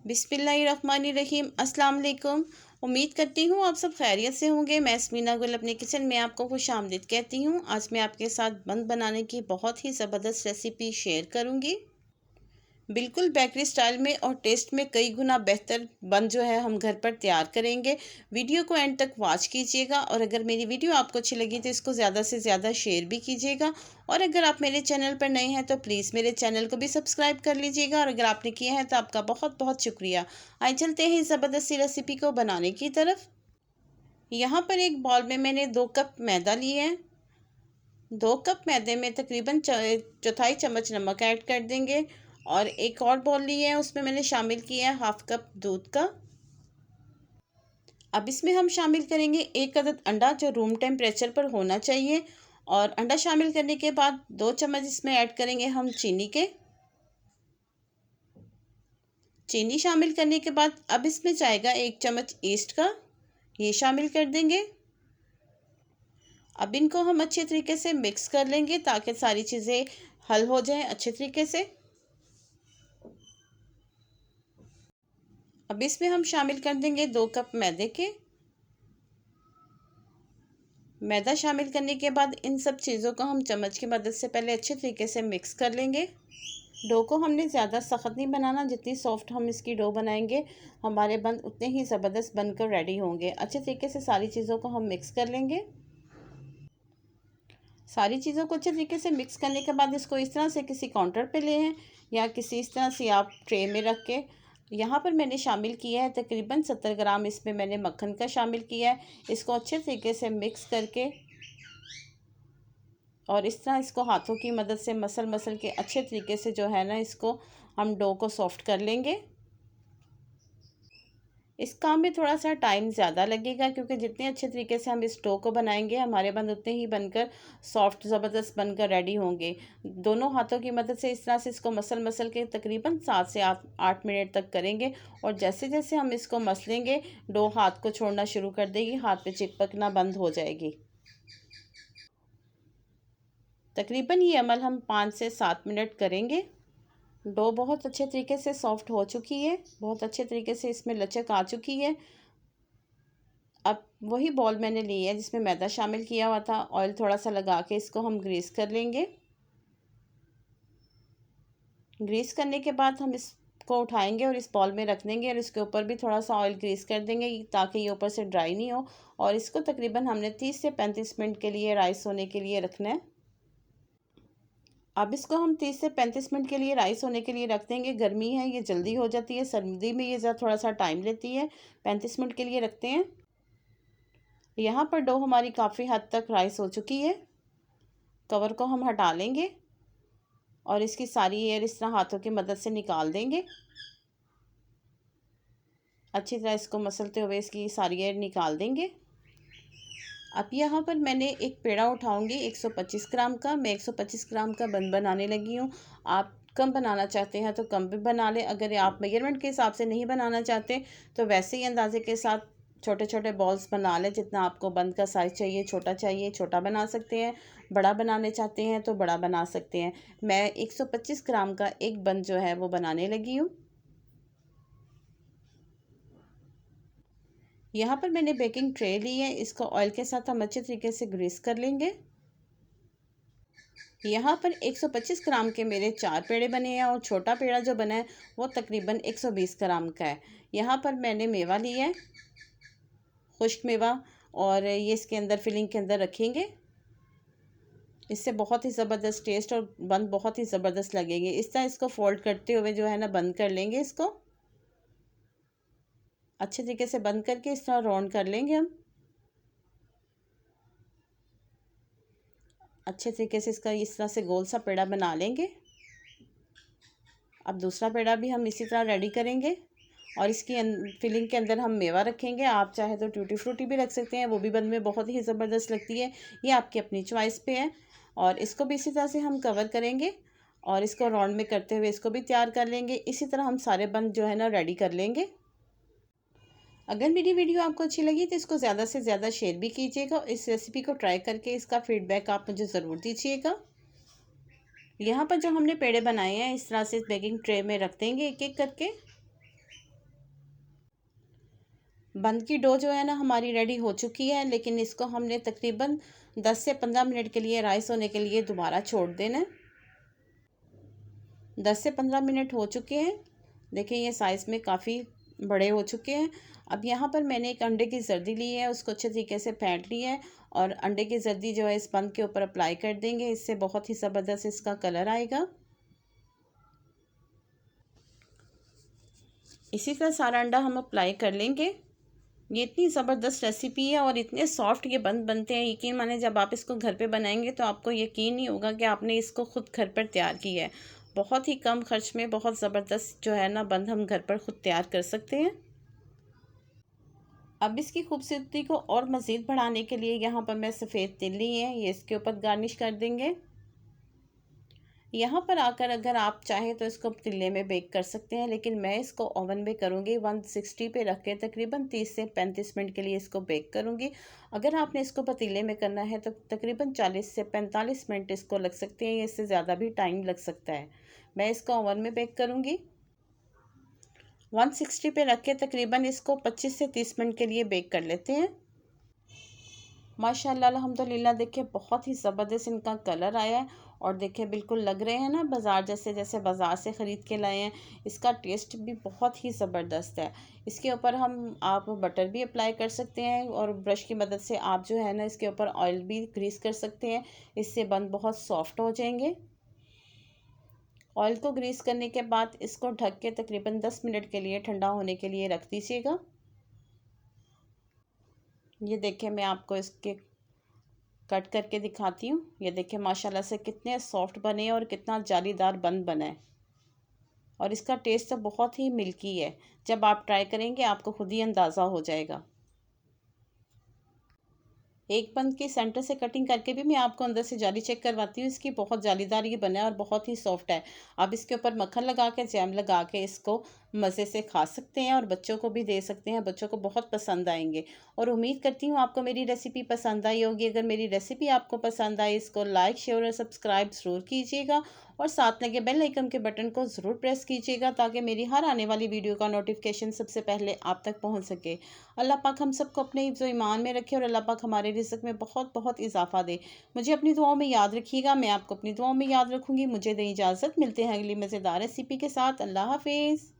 बिस्मिल्लाहिर्रहमानिर्रहीम। अस्सलाम वालेकुम। उम्मीद करती हूँ आप सब खैरियत से होंगे। मैं स्मीना गुल अपने किचन में आपको खुशामदीद कहती हूँ। आज मैं आपके साथ बंद बनाने की बहुत ही ज़बरदस्त रेसिपी शेयर करूँगी। बिल्कुल बेकरी स्टाइल में और टेस्ट में कई गुना बेहतर बन जो है हम घर पर तैयार करेंगे। वीडियो को एंड तक वॉच कीजिएगा और अगर मेरी वीडियो आपको अच्छी लगी तो इसको ज़्यादा से ज़्यादा शेयर भी कीजिएगा। और अगर आप मेरे चैनल पर नए हैं तो प्लीज़ मेरे चैनल को भी सब्सक्राइब कर लीजिएगा और अगर आपने किया है तो आपका बहुत बहुत शुक्रिया। आइए चलते हैं ज़बरदस्त सी रेसिपी को बनाने की तरफ। यहाँ पर एक बाउल में मैंने 2 कप मैदा लिए हैं। 2 कप मैदे में तकरीबन चौथाई चम्मच नमक ऐड कर देंगे और एक और बाउल लिए है उसमें मैंने शामिल किया है हाफ कप दूध का। अब इसमें हम शामिल करेंगे 1 अदद अंडा जो रूम टेम्परेचर पर होना चाहिए और अंडा शामिल करने के बाद 2 चम्मच इसमें ऐड करेंगे हम चीनी शामिल करने के बाद अब इसमें जाएगा 1 चम्मच ईस्ट का, ये शामिल कर देंगे। अब इनको हम अच्छे तरीके से मिक्स कर लेंगे ताकि सारी चीज़ें हल हो जाएं अच्छे तरीके से। अब इसमें हम शामिल कर देंगे 2 कप मैदा शामिल करने के बाद इन सब चीज़ों को हम चम्मच की मदद से पहले अच्छे तरीके से मिक्स कर लेंगे। डो को हमने ज़्यादा सख्त नहीं बनाना, जितनी सॉफ्ट हम इसकी डो बनाएंगे हमारे बंद उतने ही ज़बरदस्त बनकर रेडी होंगे। अच्छे तरीके से सारी चीज़ों को हम मिक्स कर लेंगे। सारी चीज़ों को अच्छे तरीके से मिक्स करने के बाद इसको इस तरह से किसी काउंटर पे ले हैं या किसी इस तरह से आप ट्रे में रख के यहाँ पर मैंने शामिल किया है तकरीबन 70 ग्राम इसमें मैंने मक्खन का शामिल किया है। इसको अच्छे तरीके से मिक्स करके और इस तरह इसको हाथों की मदद से मसल के अच्छे तरीके से जो है ना इसको हम डो को सॉफ्ट कर लेंगे। इस काम में थोड़ा सा टाइम ज़्यादा लगेगा क्योंकि जितने अच्छे तरीके से हम इस डो को बनाएंगे हमारे बंद उतने ही बनकर सॉफ्ट ज़बरदस्त बनकर रेडी होंगे। दोनों हाथों की मदद से इस तरह से इसको मसल के तकरीबन 7 से 8 मिनट तक करेंगे और जैसे जैसे हम इसको मसलेंगे डो हाथ को छोड़ना शुरू कर देगी, हाथ पे चिपकना बंद हो जाएगी। तकरीबन ये अमल हम 5 से 7 मिनट करेंगे। डो बहुत अच्छे तरीके से सॉफ्ट हो चुकी है, बहुत अच्छे तरीके से इसमें लचक आ चुकी है। अब वही बॉल मैंने ली है जिसमें मैदा शामिल किया हुआ था, ऑयल थोड़ा सा लगा के इसको हम ग्रीस कर लेंगे। ग्रीस करने के बाद हम इसको उठाएंगे और इस बॉल में रख देंगे और इसके ऊपर भी थोड़ा सा ऑयल ग्रीस कर देंगे ताकि ये ऊपर से ड्राई नहीं हो। और इसको तकरीबन हमने 30 से 35 मिनट के लिए राइस होने के लिए रखना है। अब इसको हम 30 से 35 मिनट के लिए राइस होने के लिए रख देंगे। गर्मी है ये जल्दी हो जाती है, सर्दी में ये ज़रा थोड़ा सा टाइम लेती है। 35 मिनट के लिए रखते हैं। यहाँ पर डो हमारी काफ़ी हद तक राइस हो चुकी है। कवर को हम हटा लेंगे और इसकी सारी एयर इस तरह हाथों की मदद से निकाल देंगे। अच्छी तरह इसको मसलते हुए इसकी सारी एयर निकाल देंगे। अब यहाँ पर मैंने एक पेड़ा उठाऊंगी 125 ग्राम का। मैं 125 ग्राम का बन बनाने लगी हूँ। आप कम बनाना चाहते हैं तो कम भी बना लें। अगर आप मेजरमेंट के हिसाब से नहीं बनाना चाहते तो वैसे ही अंदाजे के साथ छोटे छोटे बॉल्स बना लें। जितना आपको बंद का साइज़ चाहिए छोटा बना सकते हैं, बड़ा बनाने चाहते हैं तो बड़ा बना सकते हैं। मैं 125 ग्राम का एक बन जो है वो बनाने लगी हूँ। यहाँ पर मैंने बेकिंग ट्रे ली है, इसको ऑयल के साथ हम अच्छे तरीके से ग्रीस कर लेंगे। यहाँ पर 125 ग्राम के मेरे 4 पेड़े बने हैं और छोटा पेड़ा जो बना है वो तकरीबन 120 ग्राम का है। यहाँ पर मैंने मेवा लिया है, खुश्क मेवा, और ये इसके अंदर फिलिंग के अंदर रखेंगे। इससे बहुत ही ज़बरदस्त टेस्ट और बंद बहुत ही ज़बरदस्त लगेंगे। इस तरह इसको फोल्ड करते हुए जो है ना बंद कर लेंगे। इसको अच्छे तरीके से बंद करके इस तरह राउंड कर लेंगे हम। अच्छे तरीके से इसका इस तरह से गोल सा पेड़ा बना लेंगे। अब दूसरा पेड़ा भी हम इसी तरह रेडी करेंगे और इसकी फिलिंग के अंदर हम मेवा रखेंगे। आप चाहे तो टूटी फ्रूटी भी रख सकते हैं, वो भी बन में बहुत ही ज़बरदस्त लगती है। ये आपकी अपनी चॉइस पे है। और इसको भी इसी तरह से हम कवर करेंगे और इसको राउंड में करते हुए इसको भी तैयार कर लेंगे। इसी तरह हम सारे बन जो है ना रेडी कर लेंगे। अगर मेरी वीडियो आपको अच्छी लगी तो इसको ज़्यादा से ज़्यादा शेयर भी कीजिएगा। इस रेसिपी को ट्राई करके इसका फीडबैक आप मुझे ज़रूर दीजिएगा। यहाँ पर जो हमने पेड़े बनाए हैं इस तरह से बेकिंग ट्रे में रख देंगे एक एक करके। बंद की डो जो है ना हमारी रेडी हो चुकी है, लेकिन इसको हमने तकरीबन 10 से 15 मिनट के लिए राइस होने के लिए दोबारा छोड़ देना है। 10 से 15 मिनट हो चुके हैं। देखिए ये साइज़ में काफ़ी बड़े हो चुके हैं। अब यहाँ पर मैंने एक अंडे की जर्दी ली है, उसको अच्छे तरीके से फेंट लिया है और अंडे की जर्दी जो है इस बंद के ऊपर अप्लाई कर देंगे। इससे बहुत ही ज़बरदस्त इसका कलर आएगा। इसी तरह सारा अंडा हम अप्लाई कर लेंगे। ये इतनी ज़बरदस्त रेसिपी है और इतने सॉफ्ट ये बनते हैं, यकीन माने जब आप इसको घर पे बनाएंगे तो आपको यकीन नहीं होगा कि आपने इसको खुद घर पर तैयार किया है। बहुत ही कम खर्च में बहुत ज़बरदस्त जो है ना बंद हम घर पर ख़ुद तैयार कर सकते हैं। अब इसकी खूबसूरती को और मज़ीद बढ़ाने के लिए यहाँ पर मैं सफ़ेद तिल ली है, ये इसके ऊपर गार्निश कर देंगे। यहाँ पर आकर अगर आप चाहें तो इसको पतीले में बेक कर सकते हैं, लेकिन मैं इसको ओवन में करूँगी 160 पे रख के तकरीबन 30 से 35 मिनट के लिए इसको बेक करूँगी। अगर आपने इसको पतीले में करना है तो तकरीबन 40 से 45 मिनट इसको लग सकते हैं, इससे ज़्यादा भी टाइम लग सकता है। मैं इसको ओवन में बेक करूँगी 160 पे रख के तकरीबन इसको 25 से 30 मिनट के लिए बेक कर लेते हैं। माशाल्लाह अल्हम्दुलिल्लाह देखिए बहुत ही ज़बरदस्त इनका कलर आया है और देखिए बिल्कुल लग रहे हैं ना बाज़ार जैसे, जैसे बाज़ार से ख़रीद के लाए हैं। इसका टेस्ट भी बहुत ही ज़बरदस्त है। इसके ऊपर आप बटर भी अप्लाई कर सकते हैं और ब्रश की मदद से आप जो है ना इसके ऊपर ऑयल भी ग्रीस कर सकते हैं। इससे बन बहुत सॉफ्ट हो जाएंगे। ऑयल को ग्रीस करने के बाद इसको ढक के तकरीबन 10 मिनट के लिए ठंडा होने के लिए रख दीजिएगा। ये देखिए मैं आपको इसके कट करके दिखाती हूँ। ये देखिए माशाल्लाह से कितने सॉफ्ट बने और कितना जालीदार बन बना है और इसका टेस्ट तो बहुत ही मिल्की है। जब आप ट्राई करेंगे आपको खुद ही अंदाज़ा हो जाएगा। एक बंद की सेंटर से कटिंग करके भी मैं आपको अंदर से जाली चेक करवाती हूँ। इसकी बहुत जालीदार ये बना है और बहुत ही सॉफ्ट है। आप इसके ऊपर मक्खन लगा के जैम लगा के इसको मज़े से खा सकते हैं और बच्चों को भी दे सकते हैं। बच्चों को बहुत पसंद आएंगे और उम्मीद करती हूँ आपको मेरी रेसिपी पसंद आई होगी। अगर मेरी रेसिपी आपको पसंद आई इसको लाइक शेयर और सब्सक्राइब ज़रूर कीजिएगा और साथ लगे बेल आइकन के बटन को ज़रूर प्रेस कीजिएगा ताकि मेरी हर आने वाली वीडियो का नोटिफिकेशन सबसे पहले आप तक पहुँच सके। अल्लाह पाक हम सबको अपने हिफ्ज़ व ईमान में रखे और अल्लाह पाक हमारे रिज़्क़ में बहुत बहुत इजाफ़ा दे। मुझे अपनी दुआओं में याद रखिएगा, मैं आपको अपनी दुआओं में याद रखूँगी। मुझे दें इजाज़त, मिलते हैं अगली मज़ेदार रेसिपी के साथ। अल्लाह हाफ़िज़।